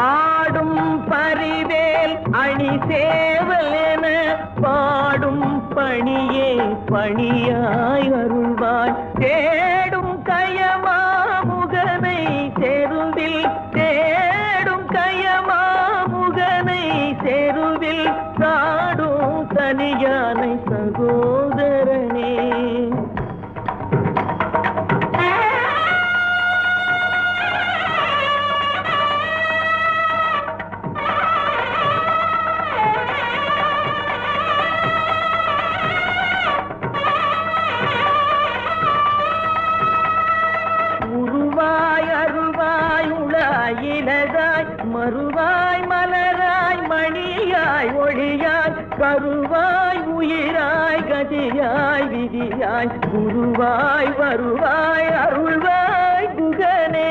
ஆடும் பரிவேல் அணி சேவல் என பாடும் பணியே பணியாய் அருள்வாய் தேடும் கயமா முகனை தெருவில் தேடும் கயமா முகனை தெருவில் சாடும் தனியானை சகோதரனே இலதாய் மறுவாய் மலராய் மணியாய் ஒளியாய் கருவாய் உயிராய் கதியாய் விதியாய் குருவாய் வருவாய் அருள்வாய் குகனே